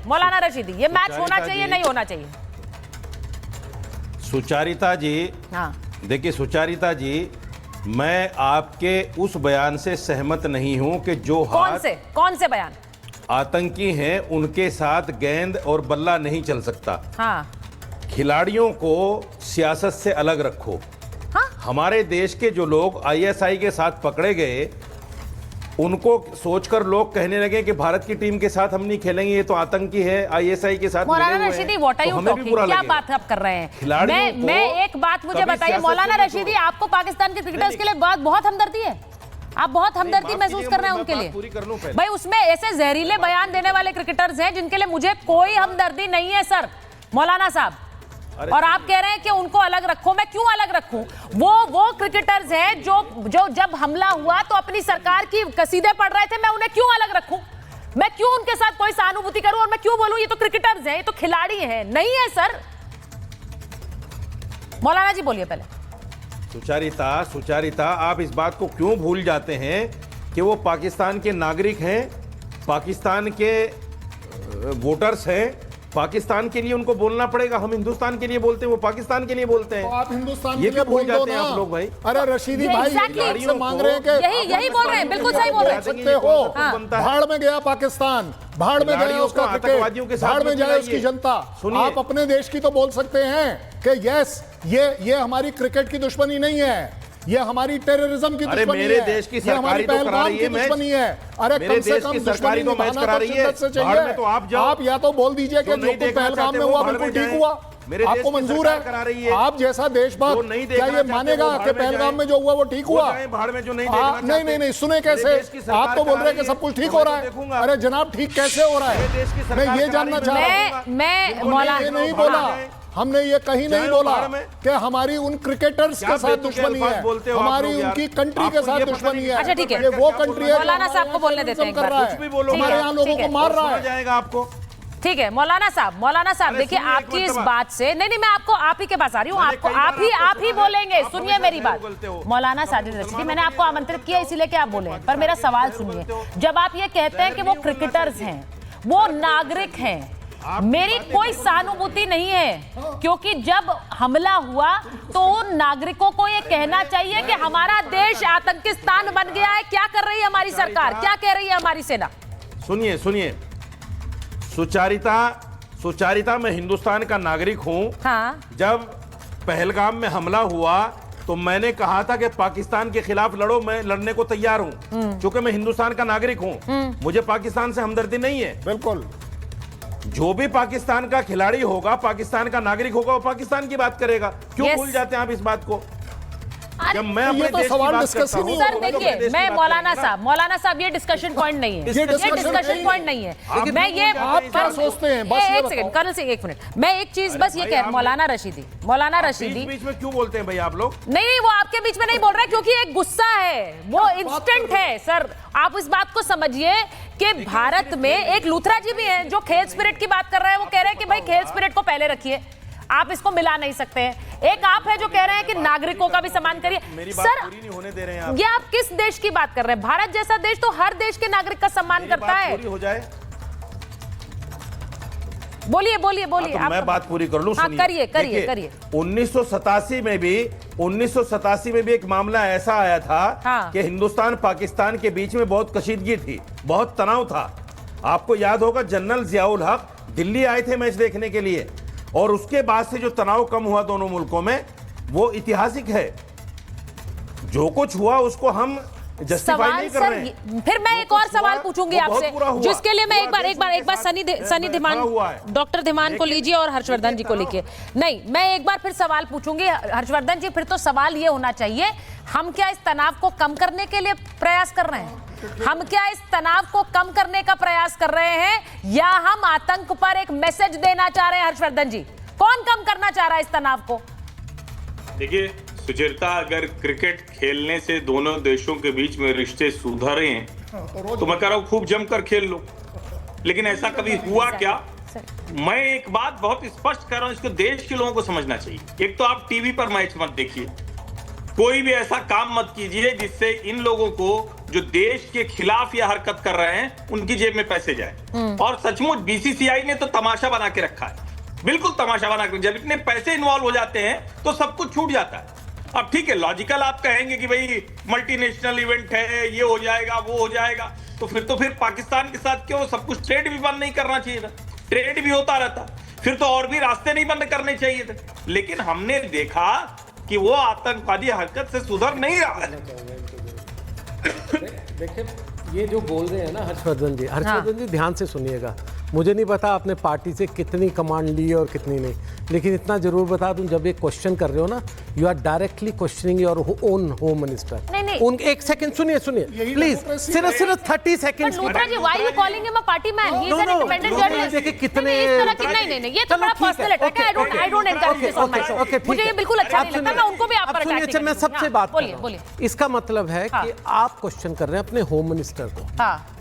मौलाना रशीदी, ये मैच होना चाहिए नहीं होना चाहिए? सुचारिता जी, हाँ देखिए सुचारिता जी, मैं आपके उस बयान से सहमत नहीं हूं कि जो कौन से बयान? आतंकी हैं उनके साथ गेंद और बल्ला नहीं चल सकता। हाँ खिलाड़ियों को सियासत से अलग रखो। हाँ? हमारे देश के जो लोग आईएसआई के साथ पकड़े गए, उनको सोचकर लोग कहने लगे कि भारत की टीम के साथ हम नहीं खेलेंगे, ये तो आतंकी है, आईएसआई के साथ मौलाना Rashidi, what are you talking? क्या बात आप कर रहे हैं? मैं एक बात मुझे बताइए मौलाना रशीदी, आपको पाकिस्तान के क्रिकेटर्स के लिए बहुत हमदर्दी है? आप बहुत हमदर्दी महसूस कर रहे हैं उनके लिए? भाई उसमें ऐसे जहरीले बयान देने वाले क्रिकेटर्स हैं जिनके लिए मुझे कोई हमदर्दी नहीं है सर, मौलाना साहब। और आप कह रहे हैं कि उनको अलग रखो। मैं क्यों अलग रखूं? वो क्रिकेटर्स हैं जो जब हमला हुआ तो अपनी सरकार की कसीदे पढ़ रहे थे। मैं उन्हें क्यों अलग रखूं? मैं क्यों उनके साथ कोई सहानुभूति करूं? और मैं क्यों बोलूं ये तो क्रिकेटर्स हैं, ये तो खिलाड़ी हैं? नहीं है सर। मौलाना जी बोलिए पहले। सुचारिता, आप इस बात को क्यों भूल जाते हैं कि वो पाकिस्तान के नागरिक हैं, पाकिस्तान के वोटर्स हैं, पाकिस्तान के लिए उनको बोलना पड़ेगा। हम हिंदुस्तान के लिए बोलते हैं, वो पाकिस्तान के लिए बोलते हैं। तो आप हिंदुस्तान ये के लिए भूल जाते दो हैं आप लोग भाई। अरे रशीदी भाई exactly. मांग रहे हैं कि यही बोल रहे हैं, बिल्कुल सही बोल रहे हैं। सकते हो भाड़ में गया पाकिस्तान, भाड़ में गया उसका क्रिकेट, भाड़ में जाए उसकी जनता। आप अपने देश की तो बोल सकते हैं कि यस ये हमारी क्रिकेट की दुश्मनी नहीं है, ये हमारी टेररिज्म की दुश्मनी है, मेरे देश की सरकारी तो करा रही है मैच। अरे कम से कम दुश्मनी तो मैच करा रही है। चाहिए। तो आप या तो बोल दीजिए कि जो कुछ पहलगाम में हुआ बिल्कुल ठीक हुआ, आपको मंजूर है। आप जैसा देशभक्त क्या ये मानेगा कि पहलगाम में जो हुआ वो ठीक हुआ? नहीं, सुने कैसे? आप तो बोल रहे हैं कि सब कुछ ठीक हो रहा है। अरे जनाब, ठीक कैसे हो रहा है? मैं ये जानना चाह रहा हूं। मैं मौलाना नहीं बोला, हमने ये कहीं नहीं बोला कि हमारी उन क्रिकेटर्स के साथ दुश्मनी है, हमारी उनकी कंट्री के साथ दुश्मनी है। अच्छा ठीक है, ये वो कंट्री है मौलाना साहब को बोलने देते हैं एक बार। हमारे यहाँ लोगों को मार रहा है। जाएगा आपको। ठीक है मौलाना साहब देखिए, आपकी इस बात से नहीं, मैं आपको आप ही के पास आ रही हूँ। आपको आप ही बोलेंगे। सुनिए मेरी बात मौलाना साजिद रशीदी, मैंने आपको आमंत्रित किया इसीलिए कि आप बोले, पर मेरा सवाल सुनिए। जब आप ये कहते हैं कि वो क्रिकेटर्स हैं, वो नागरिक हैं, मेरी कोई सहानुभूति नहीं है, क्योंकि जब हमला हुआ तो उन नागरिकों को ये कहना चाहिए कि हमारा देश आतंकिस्तान बन गया है। क्या कर रही है हमारी सरकार, क्या कह रही है हमारी सेना? सुनिए सुचारिता, मैं हिंदुस्तान का नागरिक हूं। हाँ। जब पहलगाम में हमला हुआ तो मैंने कहा था कि पाकिस्तान के खिलाफ लड़ो, मैं लड़ने को तैयार हूं, क्योंकि मैं हिंदुस्तान का नागरिक हूं। मुझे पाकिस्तान से हमदर्दी नहीं है। बिल्कुल, जो भी पाकिस्तान का खिलाड़ी होगा, पाकिस्तान का नागरिक होगा, वो पाकिस्तान की बात करेगा। क्यों भूल जाते हैं आप इस बात को? जब मैं अपने देश की बात करता हूं, सर देखिए, मैं मौलाना साहब ये डिस्कशन पॉइंट नहीं है, ये डिस्कशन पॉइंट नहीं है। मैं ये आप क्या सोचते हैं? बस एक सेकंड कर्नल सिंह, एक मिनट, मैं एक चीज बस ये कह, मौलाना रशीदी बीच में क्यों बोलते हैं भाई आप लोग? नहीं, वो आपके बीच में नहीं बोल रहे, क्योंकि एक गुस्सा है, वो इंस्टेंट है। सर आप इस बात को समझिए कि भारत में एक लूथरा जी भी हैं जो खेल स्पिरिट की बात कर रहे हैं। वो कह रहे हैं कि भाई खेल स्पिरिट को पहले रखिए, आप इसको मिला नहीं सकते हैं। एक आप है जो कह रहे हैं कि नागरिकों का भी सम्मान करिए। सर पूरी नहीं होने दे रहे हैं आप। ये आप किस देश की बात कर रहे हैं? भारत जैसा देश तो हर देश के नागरिक का सम्मान करता है। पूरी हो जाए, बोलिए तो मैं बात पूरी कर लूं। करिए। 1987 में भी एक मामला ऐसा आया था कि हिंदुस्तान पाकिस्तान के बीच में बहुत कशीदगी थी, बहुत तनाव था। आपको याद होगा, जनरल जियाउल हक दिल्ली आए थे मैच देखने के लिए, और उसके बाद से जो तनाव कम हुआ दोनों मुल्कों में, वो ऐतिहासिक है। जो कुछ हुआ उसको हम जस्टिफाई नहीं कर रहे हैं। फिर मैं एक और सवाल पूछूंगी आपसे, जिसके लिए मैं एक बार सनी धीमान, डॉक्टर धीमान को लीजिए और हर्षवर्धन जी को लिखिए। नहीं, मैं एक बार फिर सवाल पूछूंगी हर्षवर्धन जी। फिर तो सवाल ये होना चाहिए, हम क्या इस तनाव को कम करने के लिए प्रयास कर रहे हैं? हम क्या इस तनाव को कम करने का प्रयास कर रहे हैं, या हम आतंक पर एक मैसेज देना चाह रहे हैं? हर्षवर्धन जी, कौन कम करना चाह रहा है इस तनाव को? देखिए सुचेता, अगर क्रिकेट खेलने से दोनों देशों के बीच में रिश्ते सुधरे हैं तो मैं कह रहा हूं खूब जमकर खेल लो, लेकिन ऐसा कभी हुआ क्या? मैं एक बात बहुत स्पष्ट कर रहा हूं, इसको देश के लोगों को समझना चाहिए। एक तो आप टीवी पर मैच मत देखिए, कोई भी ऐसा काम मत कीजिए जिससे इन लोगों को जो देश के खिलाफ यह हरकत कर रहे हैं उनकी जेब में पैसे जाए। और सचमुच बीसीसीआई ने तो तमाशा बना के रखा है, बिल्कुल तमाशा बना के। जब इतने पैसे इन्वॉल्व हो जाते हैं तो सब कुछ छूट जाता है। अब ठीक है, लॉजिकल आप कहेंगे कि भाई मल्टीनेशनल इवेंट है, ये हो जाएगा वो हो जाएगा, तो फिर पाकिस्तान के साथ क्यों सब कुछ ट्रेड भी बंद नहीं करना चाहिए था? ट्रेड भी होता रहता, फिर तो और भी रास्ते नहीं बंद करने चाहिए थे। लेकिन हमने देखा कि वो आतंकवादी हरकत से सुधर नहीं रहा है। देखिए ये जो बोल रहे हैं ना हर्षवर्धन जी, ध्यान से सुनिएगा। मुझे नहीं पता आपने पार्टी से कितनी कमांड ली है और कितनी नहीं, लेकिन इतना जरूर बता दूं, जब एक क्वेश्चन कर रहे हो ना, you are directly questioning your own home minister. उन एक सेकंड सुनिए प्लीज, सिर्फ 30 seconds. Luthra ji, why you calling him a party man? He is an independent journalist. देखिए कितने इस तरह की नहीं, ये तो बड़ा पर्सनल अटैक है। I don't encourage this on my show. मुझे ये बिल्कुल अच्छा नहीं लगता। मैं उनको भी आप पर अटैक सुनिए, मैं सबसे बात बोलिए। इसका मतलब है कि आप क्वेश्चन कर रहे हैं अपने होम मिनिस्टर को,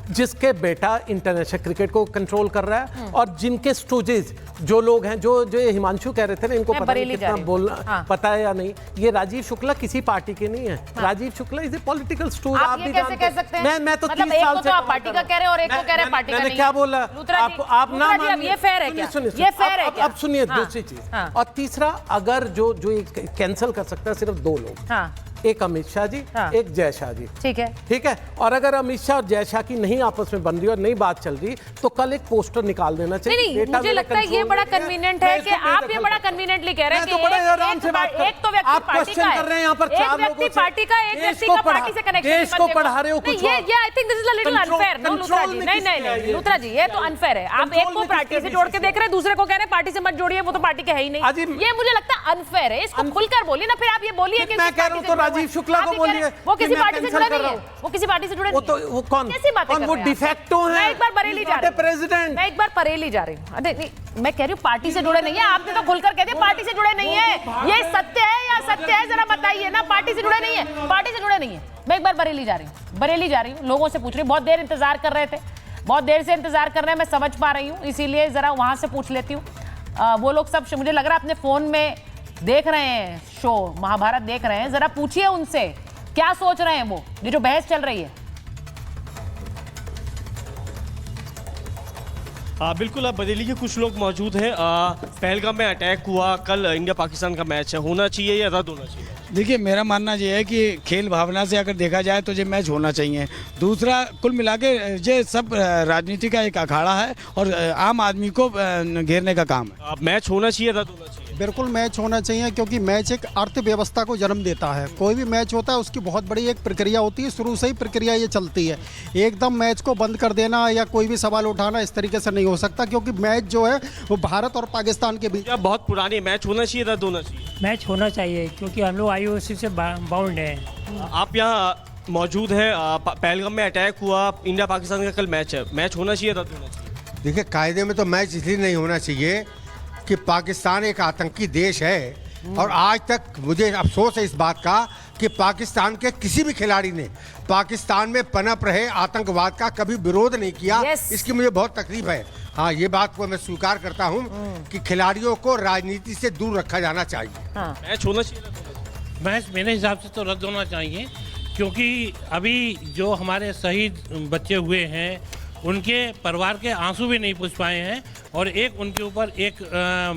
जिसके बेटा इंटरनेशनल क्रिकेट को कंट्रोल कर रहा है, और जिनके स्टूडेंट्स जो लोग हैं, जो ये हिमांशु कह रहे थे ना, इनको पता नहीं कितना बोलना पता है या नहीं। ये राजीव शुक्ला किसी पार्टी के नहीं है। Rajeev Shukla is a political stooge. आप भी कैसे कह सकते हैं? मैं तो 30 मतलब साल से आप पार्टी का कह रहे हैं और एक को कह रहे हैं पार्टी का नहीं। मैंने क्या बोला? आप ना मानिए, ये फेयर है क्या? ये फेयर है क्या? अब सुनिए दूसरी चीज, और तीसरा, अगर जो कैंसिल कर सकता है सिर्फ 2 लोग, एक अमित शाह जी, एक जय शाह जी। ठीक है। और अगर अमित शाह और जय शाह की नहीं आपस में बन रही और नहीं बात चल रही, तो कल एक पोस्टर निकाल देना चाहिए। नहीं, मुझे लगता है ये बड़ा कन्वीनियंट है कि आप ये बड़ा कन्वीनियंटली कह रहे हैं कि एक तो व्यक्ति पार्टी का है, कर रहे हैं यहाँ पर 4 लोगों से, पार्टी का, एक व्यक्ति का पार्टी से कनेक्शन। देश को पढ़ा रहे हो कुछ। ये I think this is a little unfair. No Luthra ji, नहीं लूथरा जी, ये तो अनफेयर है। आप एक को पार्टी से जोड़ के देख रहे हैं, दूसरे को कह रहे हैं पार्टी से मत जोड़िए, वो तो पार्टी के है ही नहीं। ये मुझे लगता है अनफेयर है। इसको खुलकर बोलिए ना, फिर आप ये बोलिए कि मैं कह रहा हूँ तो राजीव शुक्ला को बोलिए, वो किसी पार्टी से जुड़े नहीं है। वो किसी पार्टी से जुड़े नहीं है। वो कौन? कैसी बातें कर रहे हैं? वो डिफेक्टो है। मैं एक बार बरेली जा रही हूं। प्रेसिडेंट। मैं एक बार बरेली जा रही हूं। नहीं, मैं कह रही हूँ पार्टी से जुड़े नहीं है। आपने तो खुलकर कह दिया पार्टी से जुड़े नहीं है। ये सत्य है या सत्य है, जरा बताइए ना। पार्टी से जुड़े नहीं है, पार्टी से जुड़े नहीं है। मैं एक बार बरेली जा रही हूँ, लोगों से पूछ रही हूँ। बहुत देर इंतजार कर रहे थे, बहुत देर से इंतजार कर रहे हैं, मैं समझ पा रही हूँ, इसीलिए जरा वहां से पूछ लेती हूँ। वो लोग सब मुझे लग रहा है अपने फोन में देख रहे हैं, शो महाभारत देख रहे हैं। जरा पूछिए उनसे क्या सोच रहे हैं वो, ये जो बहस चल रही है। बिल्कुल, अब बरेली के कुछ लोग मौजूद हैं। पहलगाम में अटैक हुआ, कल इंडिया पाकिस्तान का मैच है, होना चाहिए या रद्द होना चाहिए? देखिए, मेरा मानना ये है कि खेल भावना से अगर देखा जाए तो ये मैच होना चाहिए। दूसरा, कुल मिला के ये सब राजनीति का एक अखाड़ा है और आम आदमी को घेरने का काम है। मैच होना चाहिए, रद्द होना चाहिए? बिल्कुल मैच होना चाहिए, क्योंकि मैच एक अर्थव्यवस्था को जन्म देता है। कोई भी मैच होता है उसकी बहुत बड़ी एक प्रक्रिया होती है, शुरू से ही प्रक्रिया ये चलती है। एकदम मैच को बंद कर देना या कोई भी सवाल उठाना इस तरीके से नहीं हो सकता, क्योंकि मैच जो है वो भारत और पाकिस्तान के बीच बहुत पुरानी मैच होना चाहिए, रद्द होना चाहिए? मैच होना चाहिए, क्योंकि हम लोग IOC से बाउंड है। आप यहाँ मौजूद हैं, पहलगाम में अटैक हुआ, इंडिया पाकिस्तान का कल मैच है, मैच होना चाहिए, रद्द होना चाहिए? देखिए, कायदे में तो मैच इसलिए नहीं होना चाहिए कि पाकिस्तान एक आतंकी देश है, और आज तक मुझे अफसोस है इस बात का कि पाकिस्तान के किसी भी खिलाड़ी ने पाकिस्तान में पनप रहे आतंकवाद का कभी विरोध नहीं किया। इसकी मुझे बहुत तकलीफ है। हाँ, ये बात को मैं स्वीकार करता हूँ कि खिलाड़ियों को राजनीति से दूर रखा जाना चाहिए। मैच होना चाहिए? मैच मेरे हिसाब से तो रद्द होना चाहिए, क्योंकि अभी जो हमारे शहीद बच्चे हुए हैं उनके परिवार के आंसू भी नहीं पूछ पाए हैं, और एक उनके ऊपर एक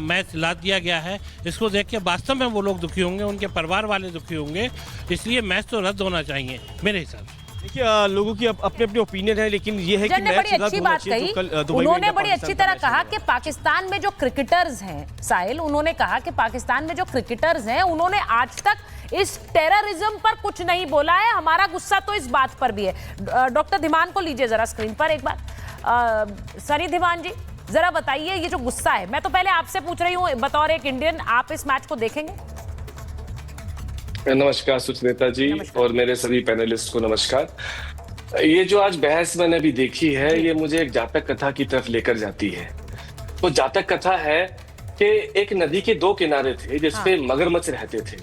मैच लाद दिया गया है। इसको देख के वास्तव में वो लोग दुखी होंगे, उनके परिवार वाले दुखी होंगे, इसलिए मैच तो रद्द होना चाहिए मेरे हिसाब से। देखिए, लोगों की अपनी अपनी ओपिनियन है, लेकिन ये है कि मैच बड़ी अच्छी बात कही। उन्होंने बड़ी अच्छी तरह कहा कि पाकिस्तान में जो क्रिकेटर्स हैं, साहिल, उन्होंने कहा कि पाकिस्तान में जो क्रिकेटर्स हैं उन्होंने आज तक इस टेररिज्म पर कुछ नहीं बोला है। हमारा गुस्सा तो इस बात पर भी है। डॉक्टर धीमान को लीजिए जरा स्क्रीन पर एक बार। सनी धीमान जी, जरा बताइए, ये जो गुस्सा है, मैं तो पहले आपसे पूछ रही हूँ बतौर एक इंडियन, आप इस मैच को देखेंगे? नमस्कार सुचेता जी, और मेरे सभी पैनलिस्ट को नमस्कार। ये जो आज बहस मैंने अभी देखी है, ये मुझे एक जातक कथा की तरफ लेकर जाती है। वो जातक कथा है कि एक नदी के 2 किनारे थे जिसपे मगरमच्छ रहते थे,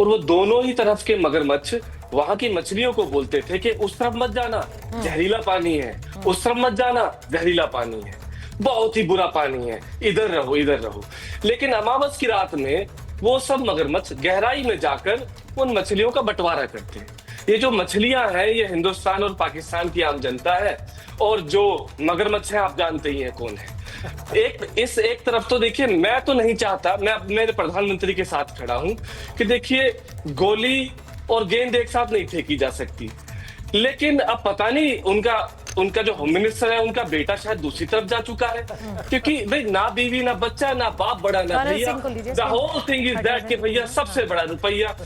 और वो दोनों ही तरफ के मगरमच्छ वहां की मछलियों को बोलते थे कि उस तरफ मत जाना, जहरीला पानी है, उस तरफ मत जाना, जहरीला पानी है, बहुत ही बुरा पानी है, इधर रहो, इधर रहो। लेकिन अमावस की रात में वो सब मगरमच्छ गहराई में जाकर उन मछलियों का बंटवारा करते हैं। ये जो मछलियां हैं ये हिंदुस्तान और पाकिस्तान की आम जनता है, और जो मगरमच्छ है आप जानते ही हैं कौन है। एक तरफ तो देखिए, मैं तो नहीं चाहता, मैं मेरे प्रधानमंत्री के साथ खड़ा हूं कि देखिए गोली और गेंद एक साथ नहीं फेंकी जा सकती, लेकिन अब पता नहीं उनका जो होम मिनिस्टर है उनका बेटा शायद दूसरी तरफ जा चुका है, क्योंकि भाई ना बीवी ना बच्चा ना बाप बड़ा ना भैया, the whole thing is that कि भैया सबसे बड़ा रुपया